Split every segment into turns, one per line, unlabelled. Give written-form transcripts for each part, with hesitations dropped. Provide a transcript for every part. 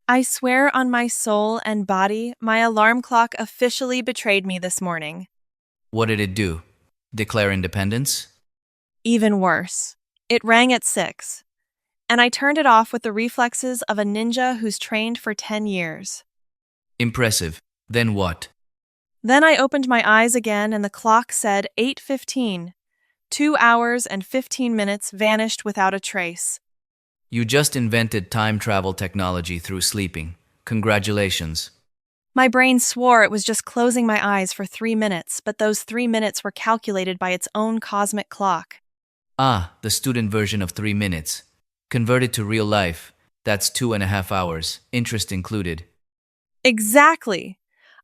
I swear on my soul and body, my alarm clock officially betrayed me this morning.
What did it do? Declare independence?
Even worse. It rang at 6, and I turned it off with the reflexes of a ninja who's trained for 10 years.
Impressive. Then what?
Then I opened my eyes again and the clock said 8:15. 2 hours and 15 minutes vanished without a trace.
You just invented time travel technology through sleeping. Congratulations.
My brain swore it was just closing my eyes for 3 minutes, but those 3 minutes were calculated by its own cosmic clock.
Ah, the student version of 3 minutes. Converted to real life. That's 2.5 hours, interest included.
Exactly!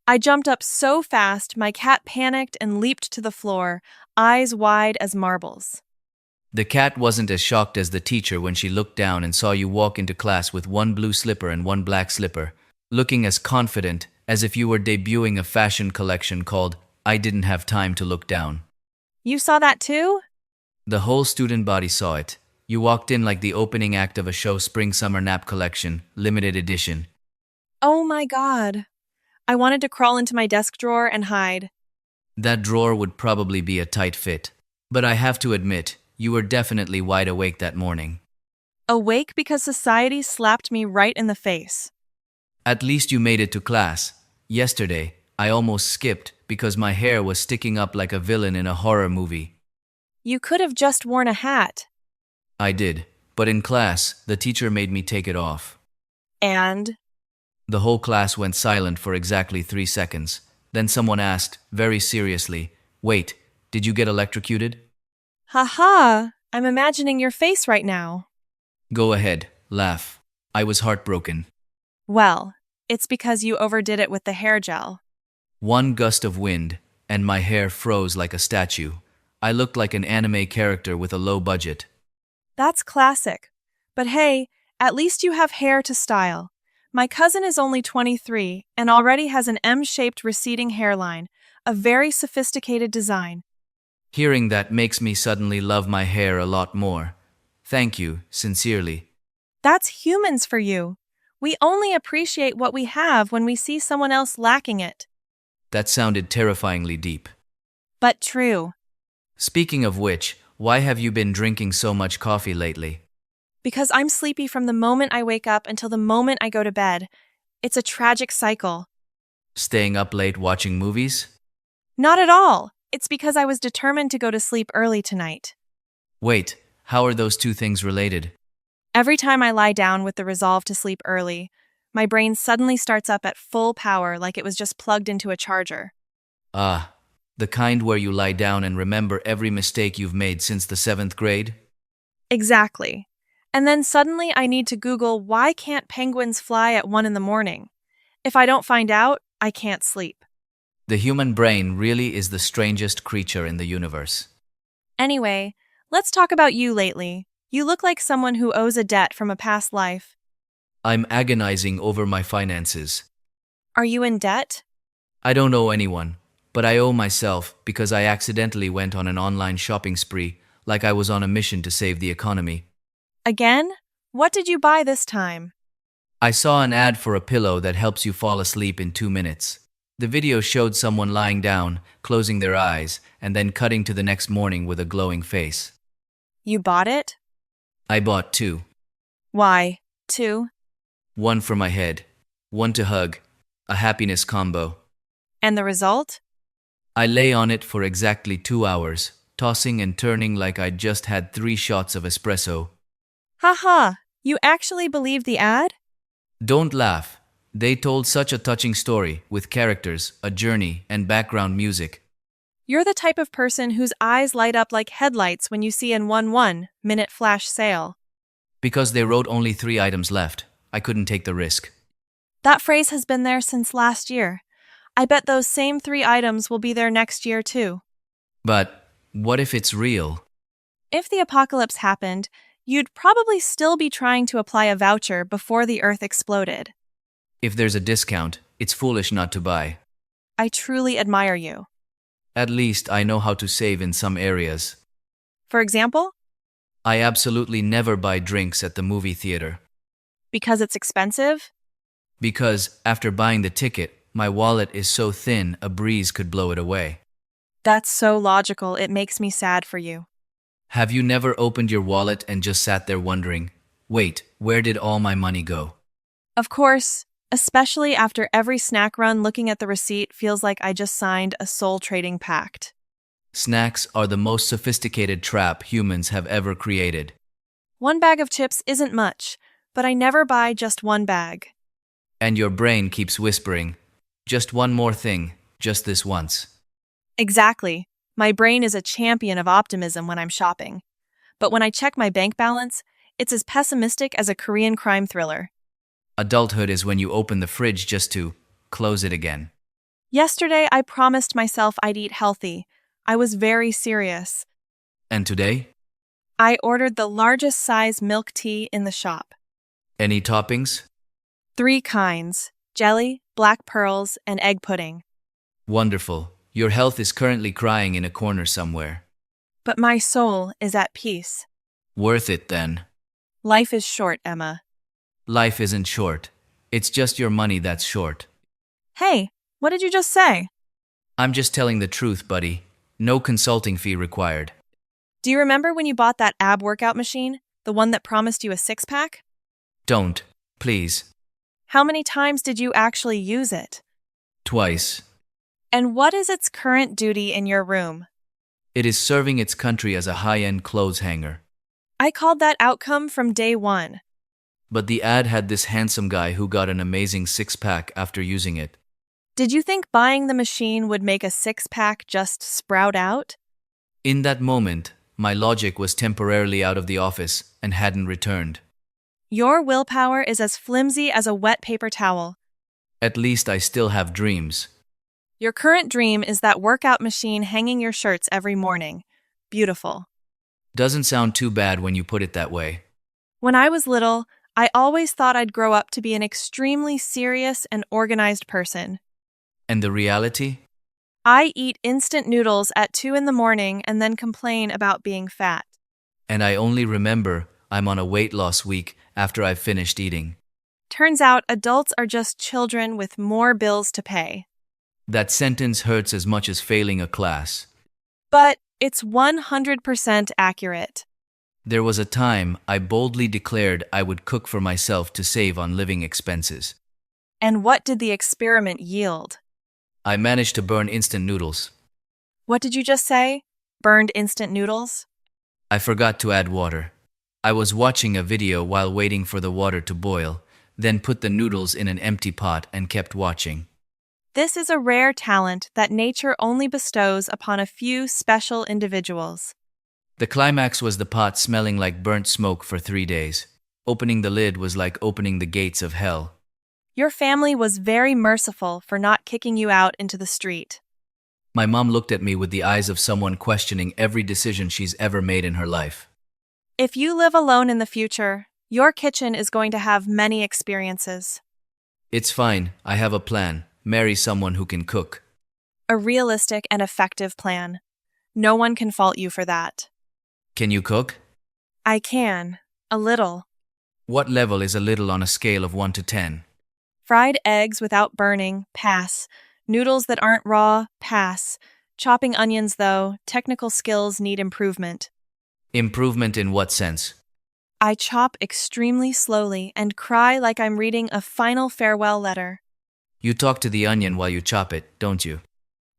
I jumped up so fast, my cat panicked and leaped to the floor, eyes wide as marbles.
The cat wasn't as shocked as the teacher when she looked down and saw you walk into class with one blue slipper and one black slipper, looking as confident as if you were debuting a fashion collection called I Didn't Have Time to Look Down.
You saw that too?
The whole student body saw it. You walked in like the opening act of a show Spring-Summer Nap Collection, limited edition.
Oh my god. I wanted to crawl into my desk drawer and hide.
That drawer would probably be a tight fit. But I have to admit, you were definitely wide awake that morning.
Awake because society slapped me right in the face.
At least you made it to class. Yesterday, I almost skipped because my hair was sticking up like a villain in a horror movie.
You could have just worn a hat.
I did, but in class, the teacher made me take it off.
And?
The whole class went silent for exactly 3 seconds. Then someone asked, very seriously, "Wait, did you get electrocuted?"
Haha, I'm imagining your face right now.
Go ahead, laugh. I was heartbroken.
Well, it's because you overdid it with the hair gel.
One gust of wind, and my hair froze like a statue. I looked like an anime character with a low budget.
That's classic. But hey, at least you have hair to style. My cousin is only 23 and already has an M-shaped receding hairline, a very sophisticated design.
Hearing that makes me suddenly love my hair a lot more. Thank you, sincerely.
That's humans for you. We only appreciate what we have when we see someone else lacking it.
That sounded terrifyingly deep.
But true.
Speaking of which, why have you been drinking so much coffee lately?
Because I'm sleepy from the moment I wake up until the moment I go to bed. It's a tragic cycle.
Staying up late watching movies?
Not at all. It's because I was determined to go to sleep early tonight.
Wait, how are those two things related?
Every time I lie down with the resolve to sleep early, my brain suddenly starts up at full power like it was just plugged into a charger.
Ah, the kind where you lie down and remember every mistake you've made since the 7th grade?
Exactly. And then suddenly I need to Google why can't penguins fly at 1 in the morning? If I don't find out, I can't sleep.
The human brain really is the strangest creature in the universe.
Anyway, let's talk about you lately. You look like someone who owes a debt from a past life.
I'm agonizing over my finances.
Are you in debt?
I don't owe anyone, but I owe myself because I accidentally went on an online shopping spree like I was on a mission to save the economy.
Again? What did you buy this time?
I saw an ad for a pillow that helps you fall asleep in 2 minutes. The video showed someone lying down, closing their eyes, and then cutting to the next morning with a glowing face.
You bought it?
I bought 2.
Why? 2?
One for my head, one to hug, a happiness combo.
And the result?
I lay on it for exactly 2 hours, tossing and turning like I'd just had 3 shots of espresso.
Haha, you actually believed the ad?
Don't laugh. They told such a touching story, with characters, a journey, and background music.
You're the type of person whose eyes light up like headlights when you see an 1-minute flash sale.
Because they wrote only 3 items left, I couldn't take the risk.
That phrase has been there since last year. I bet those same 3 items will be there next year too.
But what if it's real?
If the apocalypse happened, you'd probably still be trying to apply a voucher before the earth exploded.
If there's a discount, it's foolish not to buy.
I truly admire you.
At least I know how to save in some areas.
For example?
I absolutely never buy drinks at the movie theater.
Because it's expensive?
Because, after buying the ticket, my wallet is so thin a breeze could blow it away.
That's so logical, it makes me sad for you.
Have you never opened your wallet and just sat there wondering, wait, where did all my money go?
Of course, especially after every snack run, looking at the receipt feels like I just signed a soul-trading pact.
Snacks are the most sophisticated trap humans have ever created.
One bag of chips isn't much, but I never buy just one bag.
And your brain keeps whispering, just one more thing, just this once.
Exactly. My brain is a champion of optimism when I'm shopping. But when I check my bank balance, it's as pessimistic as a Korean crime thriller.
Adulthood is when you open the fridge just to close it again.
Yesterday, I promised myself I'd eat healthy. I was very serious.
And today?
I ordered the largest size milk tea in the shop.
Any toppings?
3 kinds: jelly, black pearls, and egg pudding.
Wonderful. Your health is currently crying in a corner somewhere.
But my soul is at peace.
Worth it then.
Life is short, Emma.
Life isn't short. It's just your money that's short.
Hey, what did you just say?
I'm just telling the truth, buddy. No consulting fee required.
Do you remember when you bought that ab workout machine? The one that promised you a six-pack?
Don't, please.
How many times did you actually use it?
Twice.
And what is its current duty in your room?
It is serving its country as a high-end clothes hanger.
I called that outcome from day one.
But the ad had this handsome guy who got an amazing six-pack after using it.
Did you think buying the machine would make a six-pack just sprout out?
In that moment, my logic was temporarily out of the office and hadn't returned.
Your willpower is as flimsy as a wet paper towel.
At least I still have dreams.
Your current dream is that workout machine hanging your shirts every morning. Beautiful.
Doesn't sound too bad when you put it that way.
When I was little, I always thought I'd grow up to be an extremely serious and organized person.
And the reality?
I eat instant noodles at 2 in the morning and then complain about being fat.
And I only remember I'm on a weight loss week after I've finished eating.
Turns out adults are just children with more bills to pay.
That sentence hurts as much as failing a class.
But it's 100% accurate.
There was a time I boldly declared I would cook for myself to save on living expenses.
And what did the experiment yield?
I managed to burn instant noodles.
What did you just say? Burned instant noodles?
I forgot to add water. I was watching a video while waiting for the water to boil, then put the noodles in an empty pot and kept watching.
This is a rare talent that nature only bestows upon a few special individuals.
The climax was the pot smelling like burnt smoke for 3 days. Opening the lid was like opening the gates of hell.
Your family was very merciful for not kicking you out into the street.
My mom looked at me with the eyes of someone questioning every decision she's ever made in her life.
If you live alone in the future, your kitchen is going to have many experiences.
It's fine, I have a plan. Marry someone who can cook.
A realistic and effective plan. No one can fault you for that.
Can you cook?
I can. A little.
What level is a little on a scale of 1 to 10?
Fried eggs without burning, pass. Noodles that aren't raw, pass. Chopping onions, though, technical skills need improvement.
Improvement in what sense?
I chop extremely slowly and cry like I'm reading a final farewell letter.
You talk to the onion while you chop it, don't you?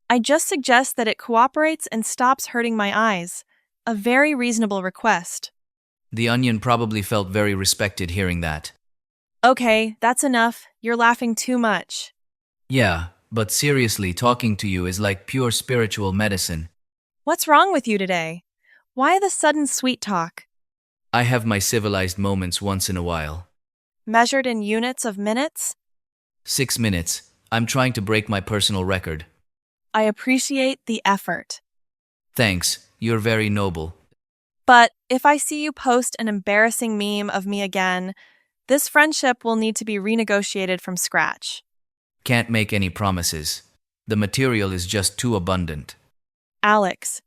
I just suggest that it cooperates and stops hurting my eyes. A very reasonable request.
The onion probably felt very respected hearing that.
Okay, that's enough. You're laughing too much.
Yeah, but seriously, talking to you is like pure spiritual medicine.
What's wrong with you today? Why the sudden sweet talk?
I have my civilized moments once in a while.
Measured in units of minutes?
6 minutes. I'm trying to break my personal record.
I appreciate the effort.
Thanks, you're very noble.
But if I see you post an embarrassing meme of me again, this friendship will need to be renegotiated from scratch.
Can't make any promises. The material is just too abundant.
Alex.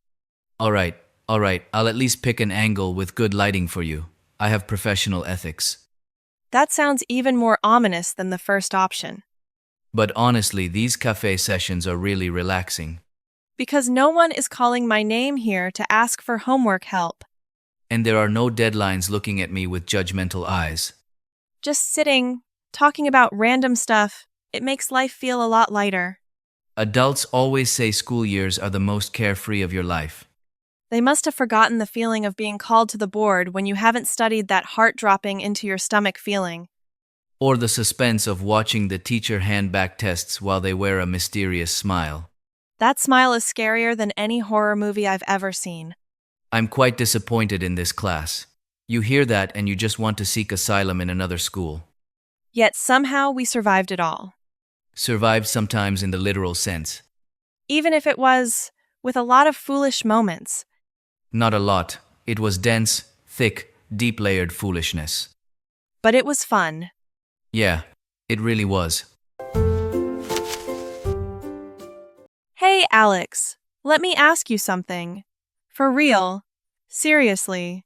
Alright, I'll at least pick an angle with good lighting for you. I have professional ethics.
That sounds even more ominous than the first option.
But honestly, these cafe sessions are really relaxing.
Because no one is calling my name here to ask for homework help.
And there are no deadlines looking at me with judgmental eyes.
Just sitting, talking about random stuff, it makes life feel a lot lighter.
Adults always say school years are the most carefree of your life.
They must have forgotten the feeling of being called to the board when you haven't studied that heart-dropping into your stomach feeling.
Or the suspense of watching the teacher hand back tests while they wear a mysterious smile.
That smile is scarier than any horror movie I've ever seen.
I'm quite disappointed in this class. You hear that and you just want to seek asylum in another school.
Yet somehow we survived it all.
Survived sometimes in the literal sense.
Even if it was with a lot of foolish moments.
Not a lot. It was dense, thick, deep-layered foolishness.
But it was fun.
Yeah, it really was.
Hey, Alex, let me ask you something. For real. Seriously.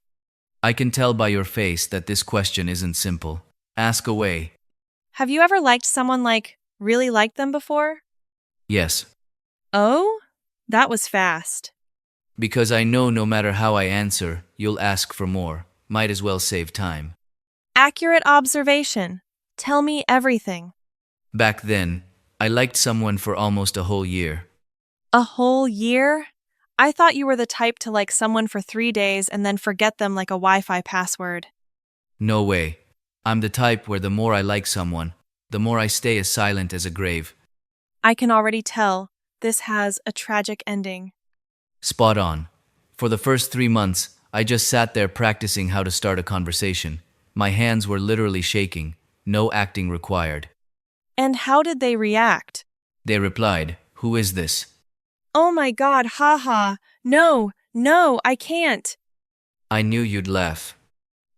I can tell by your face that this question isn't simple. Ask away.
Have you ever liked someone really liked them before?
Yes.
Oh? That was fast.
Because I know no matter how I answer, you'll ask for more. Might as well save time.
Accurate observation. Tell me everything.
Back then, I liked someone for almost a whole year.
A whole year? I thought you were the type to like someone for 3 days and then forget them like a Wi-Fi password.
No way. I'm the type where the more I like someone, the more I stay as silent as a grave.
I can already tell this has a tragic ending.
Spot on. For the first 3 months, I just sat there practicing how to start a conversation. My hands were literally shaking. No acting required.
And how did they react?
They replied, "Who is this?"
Oh my God, haha. No, I can't.
I knew you'd laugh.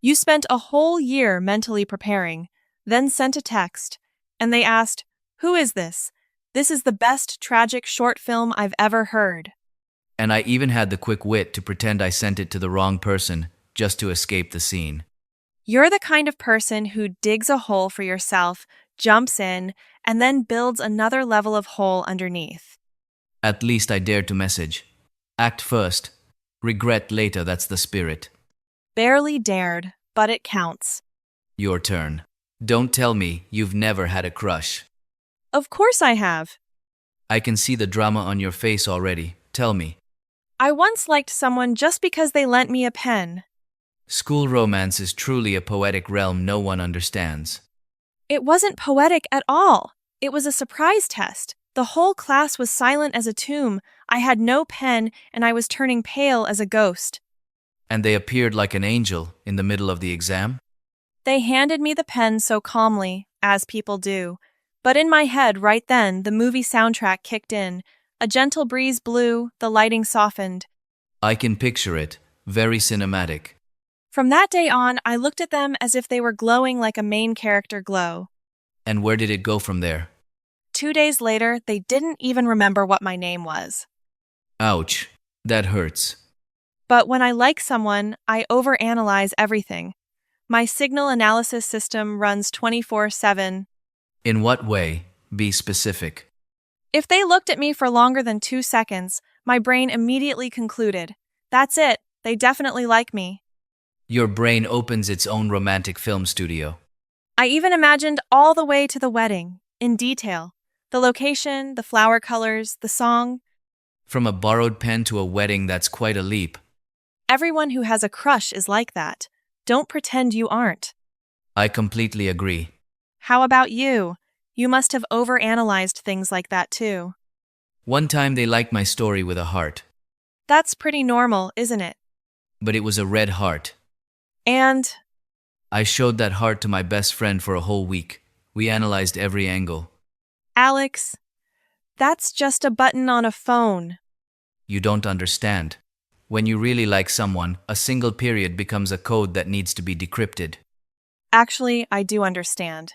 You spent a whole year mentally preparing, then sent a text, and they asked, "Who is this? This is the best tragic short film I've ever heard."
And I even had the quick wit to pretend I sent it to the wrong person, just to escape the scene.
You're the kind of person who digs a hole for yourself, jumps in, and then builds another level of hole underneath.
At least I dared to message. Act first. Regret later, that's the spirit.
Barely dared, but it counts.
Your turn. Don't tell me you've never had a crush.
Of course I have.
I can see the drama on your face already. Tell me.
I once liked someone just because they lent me a pen.
School romance is truly a poetic realm no one understands.
It wasn't poetic at all. It was a surprise test. The whole class was silent as a tomb. I had no pen, and I was turning pale as a ghost.
And they appeared like an angel in the middle of the exam?
They handed me the pen so calmly, as people do. But in my head right then, the movie soundtrack kicked in. A gentle breeze blew, the lighting softened.
I can picture it. Very cinematic.
From that day on, I looked at them as if they were glowing like a main character glow.
And where did it go from there?
2 days later, they didn't even remember what my name was.
Ouch. That hurts.
But when I like someone, I overanalyze everything. My signal analysis system runs 24/7.
In what way? Be specific.
If they looked at me for longer than 2 seconds, my brain immediately concluded, that's it, they definitely like me.
Your brain opens its own romantic film studio.
I even imagined all the way to the wedding, in detail. The location, the flower colors, the song.
From a borrowed pen to a wedding, that's quite a leap.
Everyone who has a crush is like that. Don't pretend you aren't.
I completely agree.
How about you? You must have overanalyzed things like that too.
One time they liked my story with a heart.
That's pretty normal, isn't it?
But it was a red heart.
And
I showed that heart to my best friend for a whole week. We analyzed every angle.
Alex, that's just a button on a phone.
You don't understand. When you really like someone, a single period becomes a code that needs to be decrypted.
Actually, I do understand.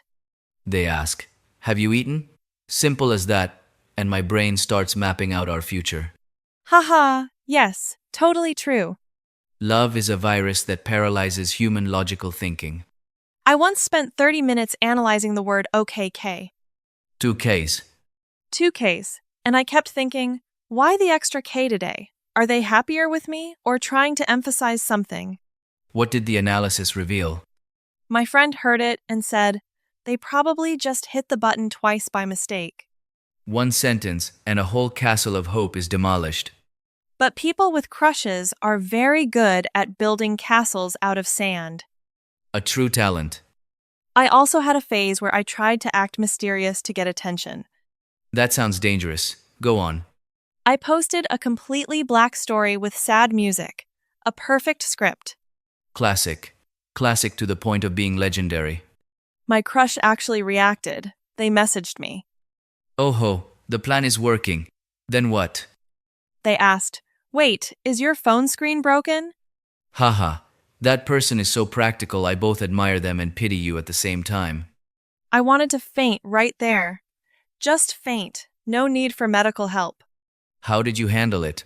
They ask, "Have you eaten?" Simple as that, and my brain starts mapping out our future.
Haha, yes, totally true.
Love is a virus that paralyzes human logical thinking.
I once spent 30 minutes analyzing the word OKK,
2Ks.
2Ks, and I kept thinking, why the extra K today? Are they happier with me or trying to emphasize something?
What did the analysis reveal?
My friend heard it and said, they probably just hit the button twice by mistake.
One sentence, and a whole castle of hope is demolished.
But people with crushes are very good at building castles out of sand.
A true talent.
I also had a phase where I tried to act mysterious to get attention.
That sounds dangerous. Go on.
I posted a completely black story with sad music, a perfect script.
Classic. Classic to the point of being legendary.
My crush actually reacted. They messaged me.
Oh ho, the plan is working. Then what?
They asked, wait, is your phone screen broken?
Haha, that person is so practical. I both admire them and pity you at the same time.
I wanted to faint right there. Just faint, no need for medical help.
How did you handle it?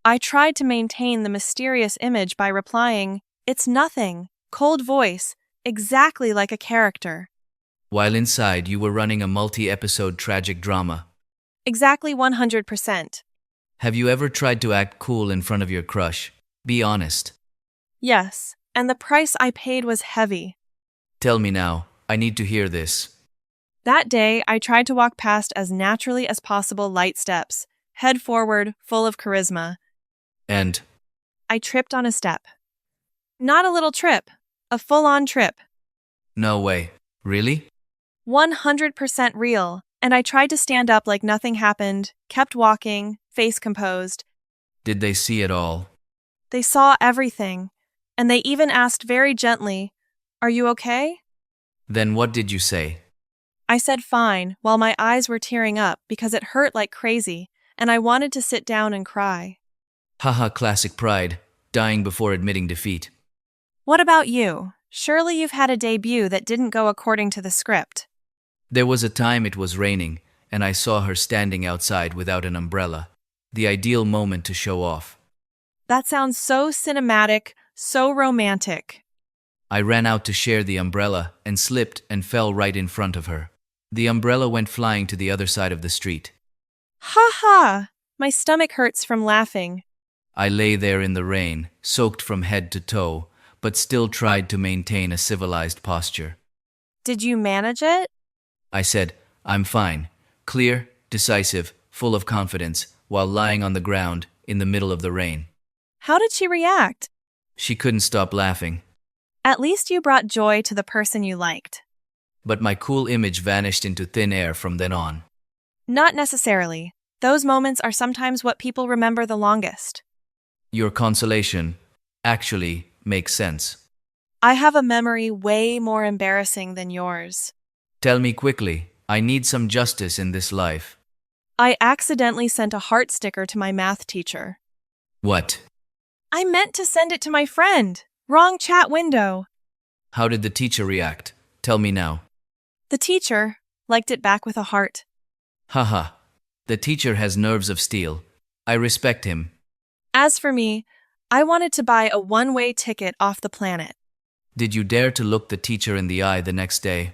I tried to maintain the mysterious image by replying, it's nothing, cold voice, exactly like a character.
While inside, you were running a multi-episode tragic drama.
Exactly 100%.
Have you ever tried to act cool in front of your crush? Be honest.
Yes, and the price I paid was heavy.
Tell me now. I need to hear this.
That day, I tried to walk past as naturally as possible light steps, head forward, full of charisma.
And?
I tripped on a step. Not a little trip, a full-on trip.
No way. Really?
100% real, and I tried to stand up like nothing happened, kept walking, face composed.
Did they see it all?
They saw everything, and they even asked very gently, are you okay?
Then what did you say?
I said fine, while my eyes were tearing up because it hurt like crazy, and I wanted to sit down and cry.
Haha, classic pride, dying before admitting defeat.
What about you? Surely you've had a debut that didn't go according to the script.
There was a time it was raining, and I saw her standing outside without an umbrella. The ideal moment to show off.
That sounds so cinematic, so romantic.
I ran out to share the umbrella and slipped and fell right in front of her. The umbrella went flying to the other side of the street.
Ha ha! My stomach hurts from laughing.
I lay there in the rain, soaked from head to toe, but still tried to maintain a civilized posture.
Did you manage it?
I said, I'm fine, clear, decisive, full of confidence, while lying on the ground in the middle of the rain.
How did she react?
She couldn't stop laughing.
At least you brought joy to the person you liked.
But my cool image vanished into thin air from then on.
Not necessarily. Those moments are sometimes what people remember the longest.
Your consolation actually makes sense.
I have a memory way more embarrassing than yours.
Tell me quickly, I need some justice in this life.
I accidentally sent a heart sticker to my math teacher.
What?
I meant to send it to my friend. Wrong chat window.
How did the teacher react? Tell me now.
The teacher liked it back with a heart.
Haha. The teacher has nerves of steel. I respect him.
As for me, I wanted to buy a one-way ticket off the planet.
Did you dare to look the teacher in the eye the next day?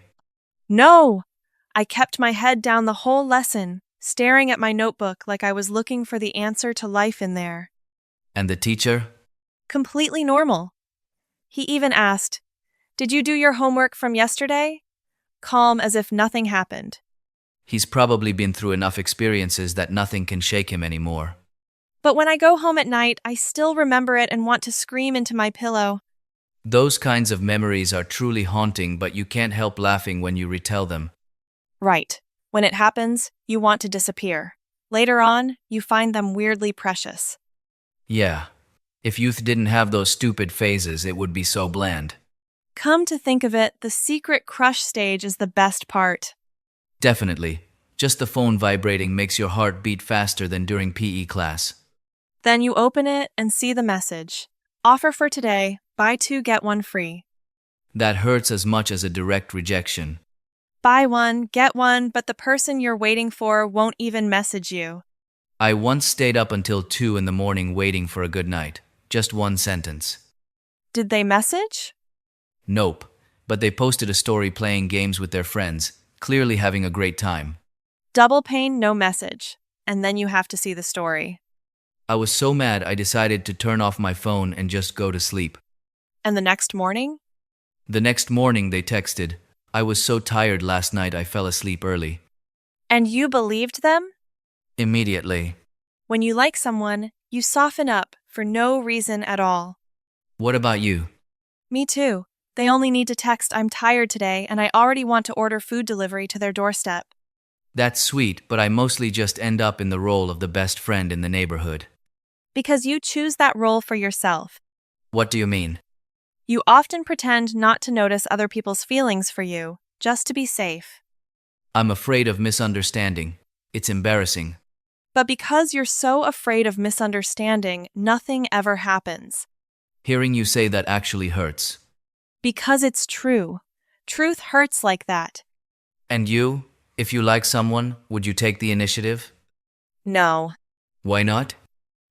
No! I kept my head down the whole lesson, staring at my notebook like I was looking for the answer to life in there.
And the teacher?
Completely normal. He even asked, "Did you do your homework from yesterday?" Calm as if nothing happened.
He's probably been through enough experiences that nothing can shake him anymore.
But when I go home at night, I still remember it and want to scream into my pillow.
Those kinds of memories are truly haunting, but you can't help laughing when you retell them.
Right. When it happens, you want to disappear. Later on, you find them weirdly precious.
Yeah. If youth didn't have those stupid phases, it would be so bland.
Come to think of it, the secret crush stage is the best part.
Definitely. Just the phone vibrating makes your heart beat faster than during PE class.
Then you open it and see the message. Offer for today, buy 2 get 1 free.
That hurts as much as a direct rejection.
Buy 1, get 1, but the person you're waiting for won't even message you.
I once stayed up until 2 in the morning waiting for a good night. Just one sentence.
Did they message?
Nope. but they posted a story playing games with their friends, clearly having a great time.
Double pain, no message. And then you have to see the story.
I was so mad I decided to turn off my phone and just go to sleep.
And the next morning?
The next morning they texted, "I was so tired last night I fell asleep early."
And you believed them?
Immediately.
When you like someone, you soften up for no reason at all.
What about you?
Me too. They only need to text, "I'm tired today," and I already want to order food delivery to their doorstep.
That's sweet, but I mostly just end up in the role of the best friend in the neighborhood.
Because you choose that role for yourself.
What do you mean?
You often pretend not to notice other people's feelings for you, just to be safe.
I'm afraid of misunderstanding. It's embarrassing.
But because you're so afraid of misunderstanding, nothing ever happens.
Hearing you say that actually hurts.
Because it's true. Truth hurts like that.
And you? If you like someone, would you take the initiative?
No.
Why not?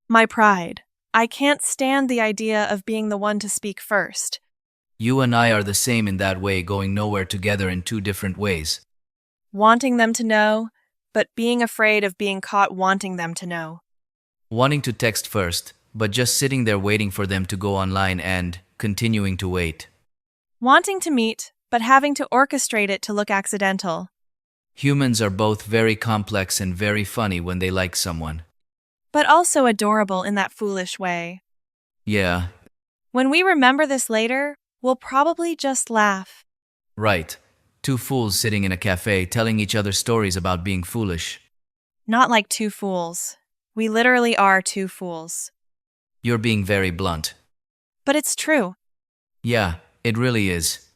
My pride. I can't stand the idea of being the one to speak first.
You and I are the same in that way, going nowhere together in two different ways.
Wanting them to know, but being afraid of being caught wanting them to know.
Wanting to text first, but just sitting there waiting for them to go online and continuing to wait.
Wanting to meet, but having to orchestrate it to look accidental.
Humans are both very complex and very funny when they like someone.
But also adorable in that foolish way.
Yeah,
When we remember this later, we'll probably just laugh.
right. Two fools sitting in a cafe telling each other stories about being foolish.
Not like two fools. We literally are two fools.
You're being very blunt.
But it's true.
Yeah, it really is.